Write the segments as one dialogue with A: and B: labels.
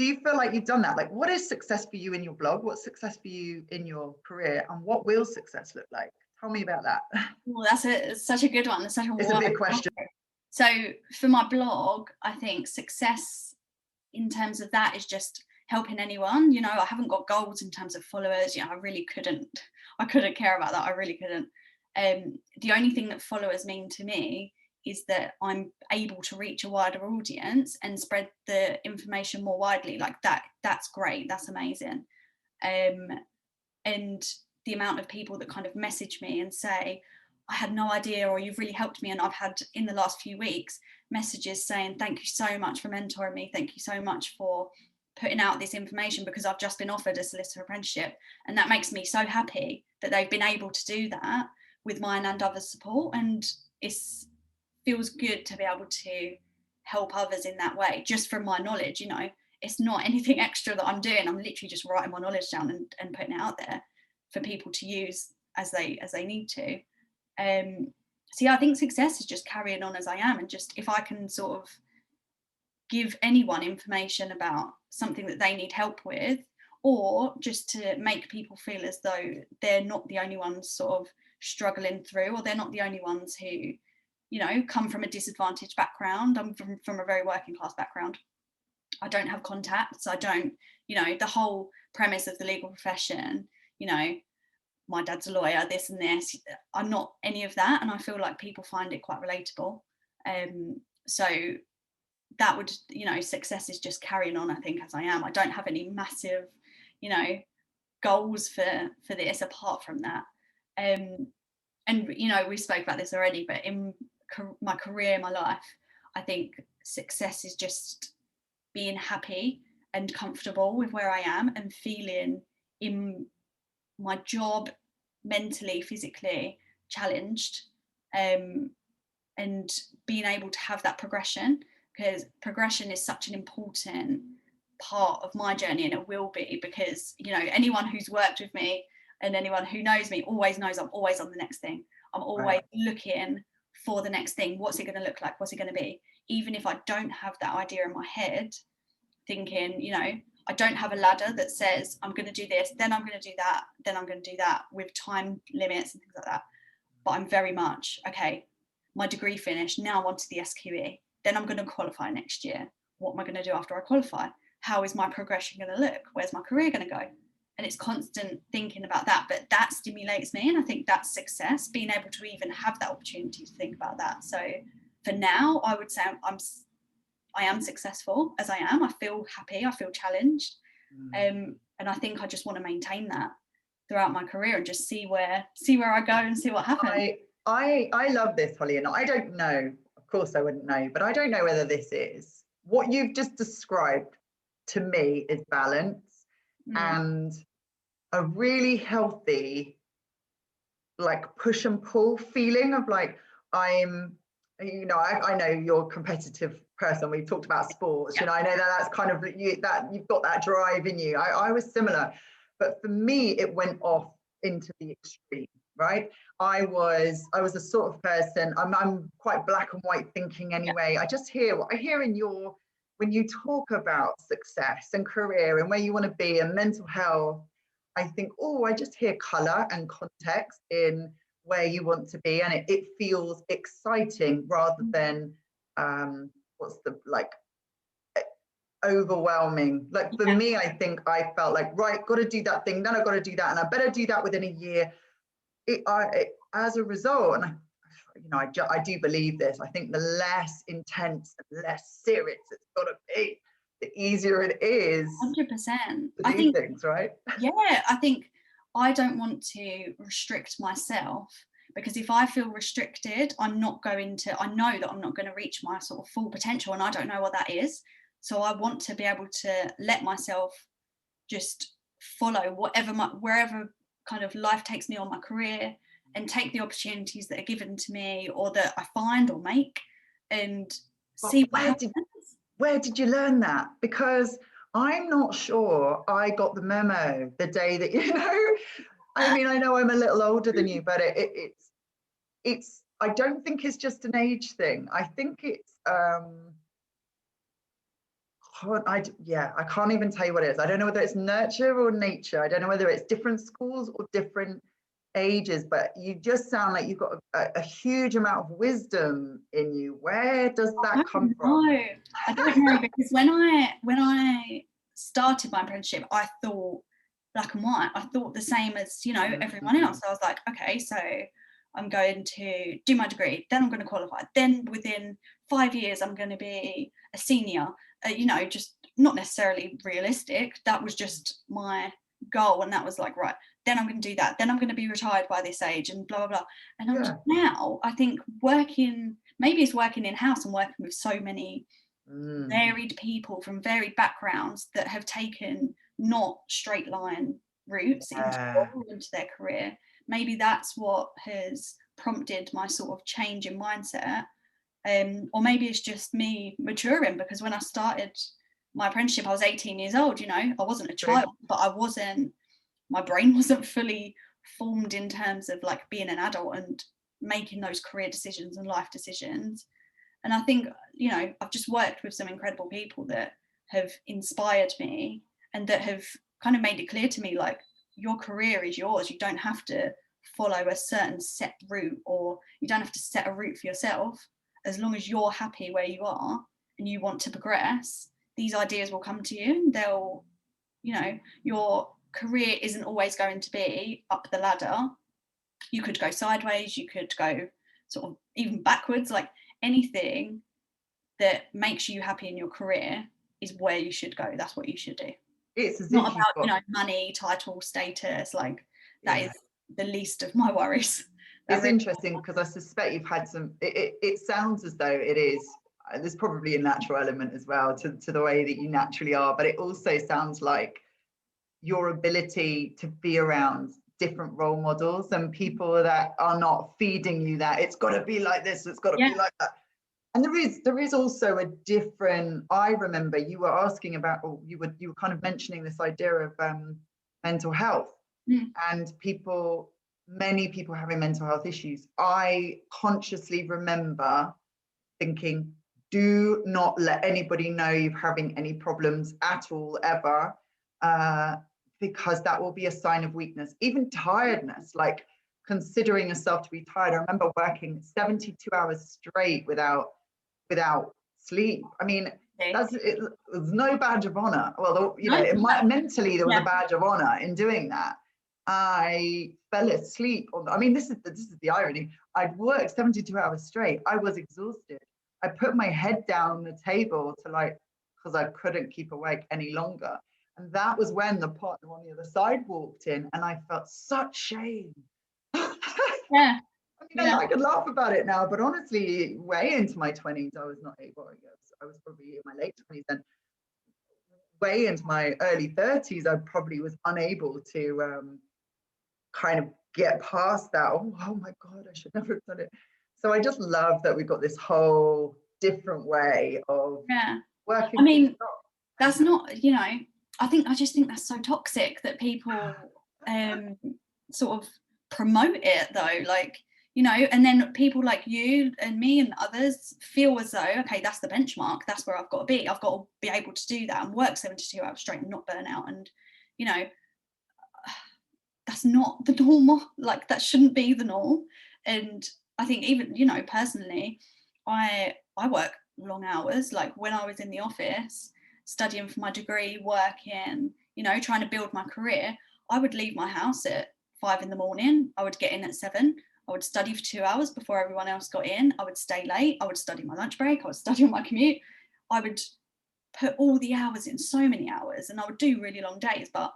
A: do you feel like you've done that? Like, what is success for you in your blog? What's success for you in your career? And what will success look like? Tell me about that.
B: Well, that's such a good one. That's such a
A: It's a big question.
B: So for my blog, I think success in terms of that is just helping anyone. You know, I haven't got goals in terms of followers. You know, I couldn't care about that. I really couldn't. The only thing that followers mean to me is that I'm able to reach a wider audience and spread the information more widely. Like that's great. That's amazing. And the amount of people that kind of message me and say, I had no idea, or you've really helped me. And I've had in the last few weeks messages saying, thank you so much for mentoring me. Thank you so much for putting out this information, because I've just been offered a solicitor apprenticeship. And that makes me so happy that they've been able to do that with mine and others' support. And it feels good to be able to help others in that way, just from my knowledge. You know, it's not anything extra that I'm doing. I'm literally just writing my knowledge down and putting it out there for people to use as they need to. So yeah, I think success is just carrying on as I am, and just if I can sort of give anyone information about something that they need help with, or just to make people feel as though they're not the only ones sort of struggling through, or they're not the only ones who, you know, come from a disadvantaged background. I'm from a very working class background. I don't have contacts. I don't, you know, the whole premise of the legal profession, you know, my dad's a lawyer, this and this. I'm not any of that. And I feel like people find it quite relatable. So that would, you know, success is just carrying on, I think, as I am. I don't have any massive, you know, goals for this apart from that. And, you know, we spoke about this already, but in my career, my life, I think success is just being happy and comfortable with where I am, and feeling in my job mentally, physically challenged, and being able to have that progression, because progression is such an important part of my journey, and it will be, because, you know, anyone who's worked with me and anyone who knows me always knows I'm always on the next thing. I'm always looking for the next thing. What's it going to look like? What's it going to be? Even if I don't have that idea in my head, thinking, you know, I don't have a ladder that says I'm going to do this, then I'm going to do that, then I'm going to do that, with time limits and things like that. But I'm very much, okay, my degree finished, now I'm on to the SQE, then I'm going to qualify next year. What am I going to do after I qualify? How is my progression going to look? Where's my career going to go? And it's constant thinking about that, but that stimulates me. And I think that's success, being able to even have that opportunity to think about that. So for now, I would say I am successful as I am. I feel happy, I feel challenged. And I think I just want to maintain that throughout my career, and just see where I go and see what happens.
A: I love this, Holly, and I don't know, of course I wouldn't know, but I don't know whether this is what you've just described to me is balance and a really healthy, like, push and pull feeling of like, I'm, you know, I know you're a competitive person. We've talked about sports, you know, I know that's kind of you, that you've got that drive in you. I was similar, but for me, it went off into the extreme, right? I was the sort of person, I'm quite black and white thinking anyway. I just hear what I hear in your, when you talk about success and career and where you want to be and mental health, I think, oh, I just hear color and context in where you want to be, and it feels exciting rather than what's the, like, overwhelming. Like for me, I think I felt like, right, got to do that thing, then I've got to do that, and I better do that within a year. As a result, and I do believe this, I think the less intense and less serious it's got to be, the easier it is
B: 100%.
A: to do things, right?
B: Yeah, I think I don't want to restrict myself, because if I feel restricted, I know that I'm not going to reach my sort of full potential, and I don't know what that is. So I want to be able to let myself just follow wherever kind of life takes me on my career, and take the opportunities that are given to me or that I find or make, and see what happens.
A: Where did you learn that? Because I'm not sure I got the memo the day that, you know, I mean, I know I'm a little older than you, but it's I don't think it's just an age thing. I think it's I can't even tell you what it is. I don't know whether it's nurture or nature. I don't know whether it's different schools or different ages, but you just sound like you've got a huge amount of wisdom in you. Where does that come from?
B: I don't know, because when I started my apprenticeship, I thought black and white. I thought the same as, you know, everyone else. I was like, okay, so I'm going to do my degree, then I'm going to qualify, then within 5 years I'm going to be a senior. You know, just not necessarily realistic. That was just my goal, and that was like, right, then I'm going to do that, then I'm going to be retired by this age, and blah blah blah. And I'm just, now I think maybe it's working in-house and working with so many varied people from varied backgrounds that have taken not straight line routes into their career. Maybe that's what has prompted my sort of change in mindset. Or maybe it's just me maturing, because when I started my apprenticeship, I was 18 years old, you know, I wasn't a child, but my brain wasn't fully formed in terms of like being an adult and making those career decisions and life decisions. And I think, you know, I've just worked with some incredible people that have inspired me and that have kind of made it clear to me, like, your career is yours. You don't have to follow a certain set route, or you don't have to set a route for yourself. As long as you're happy where you are and you want to progress, these ideas will come to you, and they'll, you know, your career isn't always going to be up the ladder. You could go sideways, you could go sort of even backwards. Like, anything that makes you happy in your career is where you should go. That's what you should do.
A: It's as
B: not
A: if
B: about, you know, money, title, status. Like, that is the least of my worries.
A: It's interesting because I suspect you've had some, it sounds as though it is, there's probably a natural element as well to the way that you naturally are, but it also sounds like your ability to be around different role models and people that are not feeding you that it's got to be like this, it's got to be like that. And there is also a different, I remember you were asking about, or you were kind of mentioning this idea of mental health and many people having mental health issues. I consciously remember thinking, do not let anybody know you're having any problems at all, ever, because that will be a sign of weakness. Even tiredness, like considering yourself to be tired. I remember working 72 hours straight without sleep. I mean, it was no badge of honor. Well, you know, mentally there was a badge of honor in doing that. I fell asleep I mean, this is the irony. I'd worked 72 hours straight. I was exhausted. I put my head down on the table because I couldn't keep awake any longer. And that was when the partner on the other side walked in, and I felt such shame. I could laugh about it now, but honestly, way into my 20s, I was not able. I was probably in my late 20s then. Way into my early 30s, I probably was unable to kind of get past that. Oh my God, I should never have done it. So I just love that we've got this whole different way of working.
B: I mean, that's not, you know, I just think that's so toxic that people sort of promote it, though, like, you know, and then people like you and me and others feel as though, okay, that's the benchmark, that's where I've got to be able to do that and work 72 hours straight and not burn out. And, you know, that's not the normal, like, that shouldn't be the norm. And I think even, you know, personally, I work long hours. Like, when I was in the office studying for my degree, working, you know, trying to build my career, I would leave my house at 5 a.m. I would get in at 7. I would study for 2 hours before everyone else got in. I would stay late. I would study my lunch break. I would study on my commute. I would put all the hours in, so many hours, and I would do really long days, but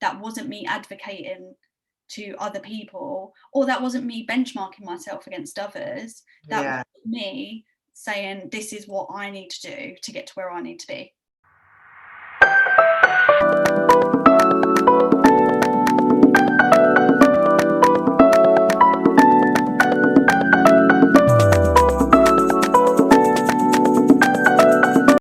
B: that wasn't me advocating to other people, or that wasn't me benchmarking myself against others. That was me saying, this is what I need to do to get to where I need to be.